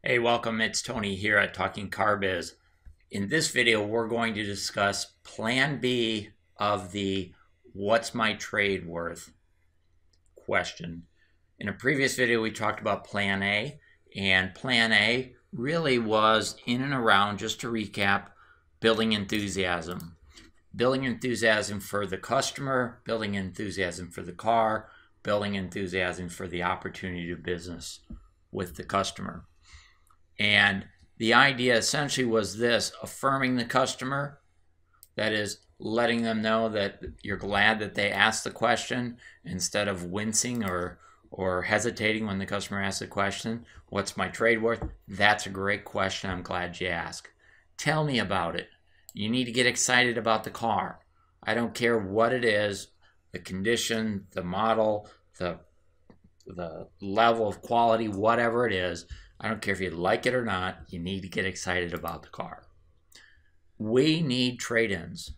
Hey, welcome. It's Tony here at Talking Car Biz. In this video, we're going to discuss Plan B of the "What's my trade worth?" question. In a previous video, we talked about Plan A, and Plan A really was in and around, just to recap, building enthusiasm. Building enthusiasm for the customer, building enthusiasm for the car, building enthusiasm for the opportunity to do business with the customer. And the idea essentially was this: affirming the customer, that is, letting them know that you're glad that they asked the question instead of wincing or hesitating when the customer asks the question. What's my trade worth? That's a great question. I'm glad you asked. Tell me about it. You need to get excited about the car. I don't care what it is, the condition, the model, the level of quality, whatever it is. I don't care if you like it or not, you need to get excited about the car. We need trade-ins.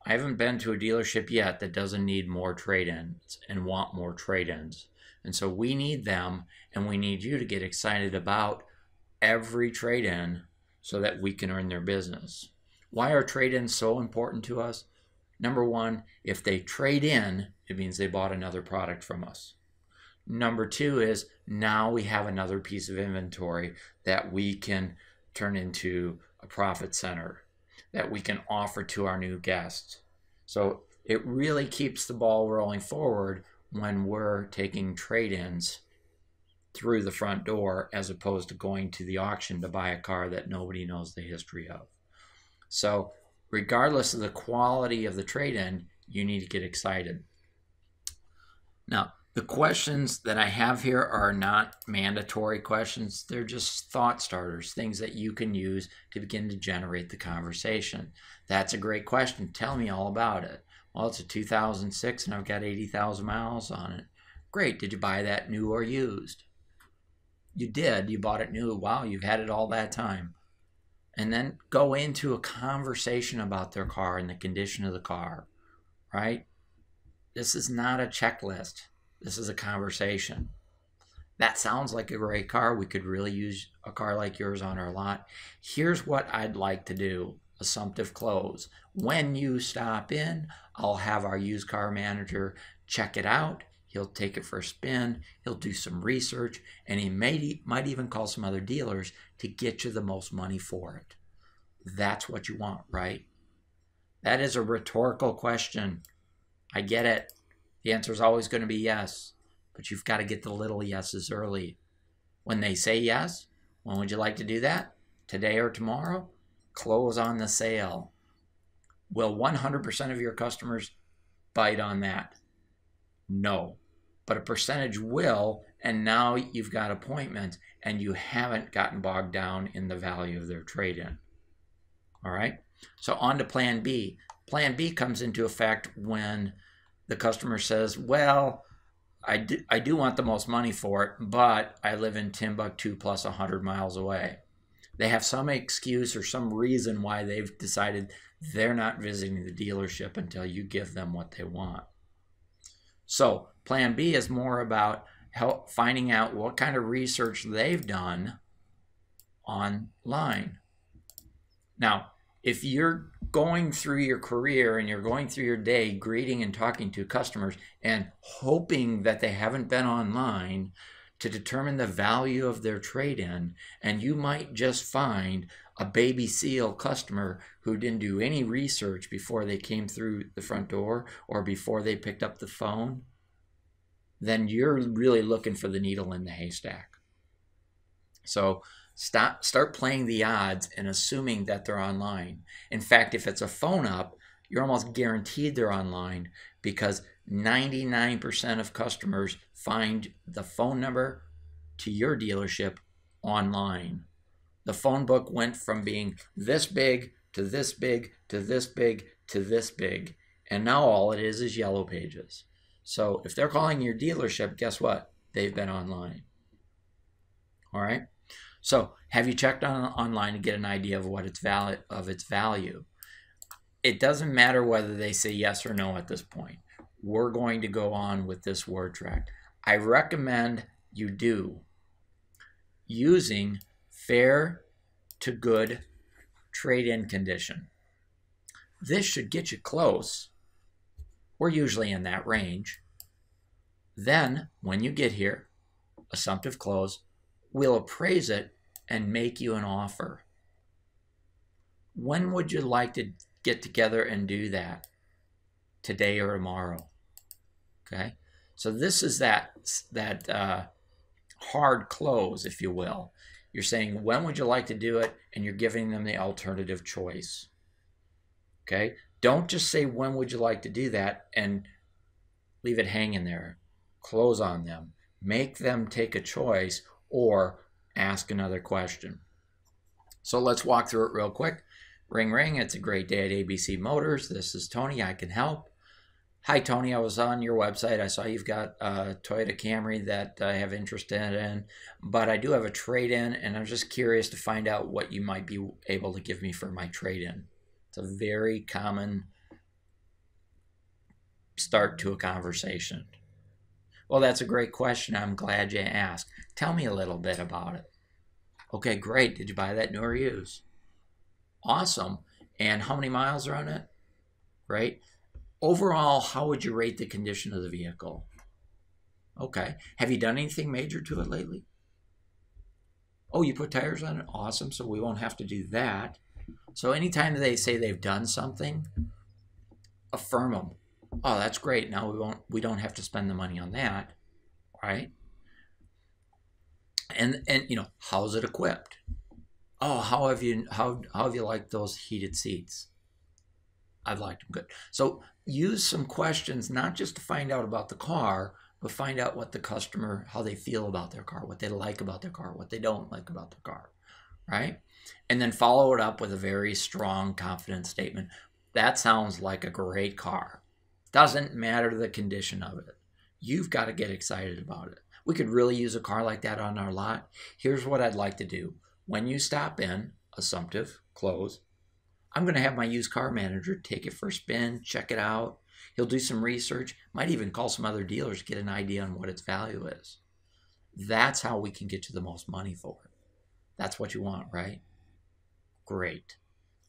I haven't been to a dealership yet that doesn't need more trade-ins and want more trade-ins. And so we need them, and we need you to get excited about every trade-in so that we can earn their business. Why are trade-ins so important to us? Number one, if they trade in, it means they bought another product from us. Number two is now we have another piece of inventory that we can turn into a profit center, that we can offer to our new guests. So it really keeps the ball rolling forward when we're taking trade-ins through the front door as opposed to going to the auction to buy a car that nobody knows the history of. So regardless of the quality of the trade-in, you need to get excited. Now, the questions that I have here are not mandatory questions. They're just thought starters, things that you can use to begin to generate the conversation. That's a great question. Tell me all about it. Well, it's a 2006 and I've got 80,000 miles on it. Great. Did you buy that new or used? You did. You bought it new. Wow, you've had it all that time. And then go into a conversation about their car and the condition of the car, right? This is not a checklist. This is a conversation. That sounds like a great car. We could really use a car like yours on our lot. Here's what I'd like to do. Assumptive close. When you stop in, I'll have our used car manager check it out. He'll take it for a spin. He'll do some research, and he might even call some other dealers to get you the most money for it. That's what you want, right? That is a rhetorical question. I get it. The answer is always going to be yes, but you've got to get the little yeses early. When they say yes, when would you like to do that? Today or tomorrow? Close on the sale. Will 100% of your customers bite on that? No, but a percentage will, and now you've got appointments and you haven't gotten bogged down in the value of their trade-in. All right, so on to Plan B. Plan B comes into effect when the customer says, well, I do want the most money for it, but I live in Timbuktu plus 100 miles away. They have some excuse or some reason why they've decided they're not visiting the dealership until you give them what they want. So Plan B is more about finding out what kind of research they've done online. Now, if you're going through your career and you're going through your day greeting and talking to customers and hoping that they haven't been online to determine the value of their trade-in, and you might just find a baby seal customer who didn't do any research before they came through the front door or before they picked up the phone, then you're really looking for the needle in the haystack. So start playing the odds and assuming that they're online. In fact, if it's a phone up, you're almost guaranteed they're online because 99% of customers find the phone number to your dealership online. The phone book went from being this big to this big to this big to this big, and now all it is yellow pages. So if they're calling your dealership, guess what? They've been online. All right. So have you checked online to get an idea of what its value? It doesn't matter whether they say yes or no at this point. We're going to go on with this word track. I recommend you do using fair to good trade-in condition. This should get you close. We're usually in that range. Then, when you get here, assumptive close, we'll appraise it and make you an offer. When would you like to get together and do that? Today or tomorrow? Okay, so this is that hard close, if you will. You're saying, when would you like to do it? And you're giving them the alternative choice. Okay, don't just say, when would you like to do that? And leave it hanging there. Close on them. Make them take a choice or ask another question. So let's walk through it real quick. Ring, ring. It's a great day at ABC Motors. This is Tony. I can help. Hi, Tony. I was on your website. I saw you've got a Toyota Camry that I have interest in, but I do have a trade-in, and I'm just curious to find out what you might be able to give me for my trade-in. It's a very common start to a conversation. Well, that's a great question. I'm glad you asked. Tell me a little bit about it. Okay, great. Did you buy that new or used? Awesome. And how many miles are on it? Right? Overall, how would you rate the condition of the vehicle? Okay. Have you done anything major to it lately? Oh, you put tires on it? Awesome. So we won't have to do that. So anytime they say they've done something, affirm them. Oh, that's great. Now we don't have to spend the money on that, right? And you know, how's it equipped? Oh, how have you liked those heated seats? I've liked them good. So use some questions, not just to find out about the car, but find out what the customer, how they feel about their car, what they like about their car, what they don't like about their car, right? And then follow it up with a very strong, confident statement. That sounds like a great car. Doesn't matter the condition of it. You've got to get excited about it. We could really use a car like that on our lot. Here's what I'd like to do. When you stop in, assumptive, close, I'm going to have my used car manager take it for a spin, check it out. He'll do some research, might even call some other dealers, get an idea on what its value is. That's how we can get you the most money for it. That's what you want, right? Great.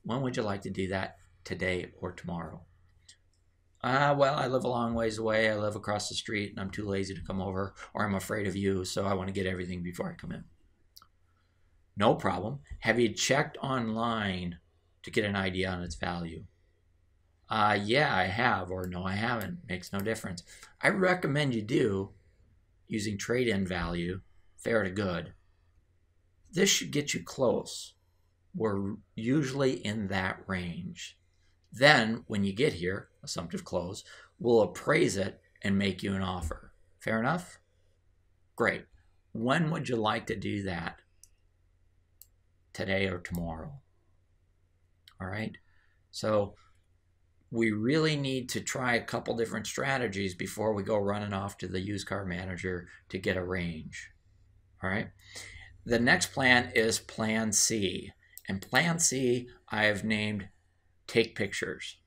When would you like to do that? Today or tomorrow? Well, I live a long ways away. I live across the street and I'm too lazy to come over, or I'm afraid of you, so I want to get everything before I come in. No problem. Have you checked online to get an idea on its value? Yeah, I have, or no, I haven't. Makes no difference. I recommend you do, using trade-in value, fair to good. This should get you close. We're usually in that range. Then, when you get here, assumptive close, we'll appraise it and make you an offer. Fair enough? Great. When would you like to do that? Today or tomorrow? All right. So we really need to try a couple different strategies before we go running off to the used car manager to get a range. All right. The next plan is Plan C. And Plan C I have named Take Pictures.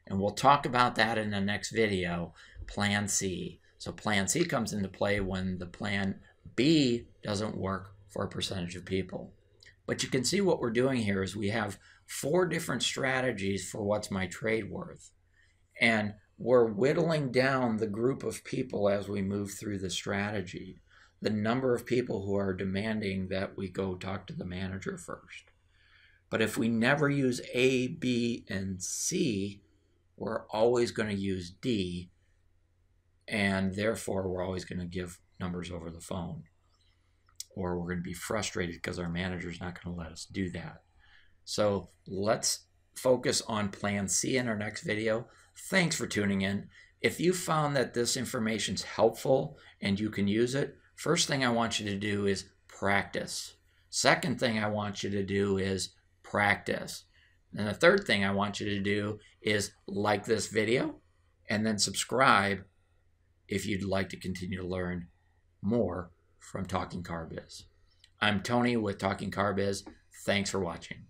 And we'll talk about that in the next video, Plan C. So Plan C comes into play when the Plan B doesn't work for a percentage of people. But you can see what we're doing here is we have 4 different strategies for what's my trade worth. And we're whittling down the group of people as we move through the strategy. The number of people who are demanding that we go talk to the manager first. But if we never use A, B, and C, we're always going to use D. And therefore, we're always going to give numbers over the phone. Or we're going to be frustrated because our manager's not going to let us do that. So let's focus on Plan C in our next video. Thanks for tuning in. If you found that this information is helpful and you can use it, first thing I want you to do is practice. Second thing I want you to do is practice. And the third thing I want you to do is like this video and then subscribe if you'd like to continue to learn more from Talking Car Biz. I'm Tony with Talking Car Biz. Thanks for watching.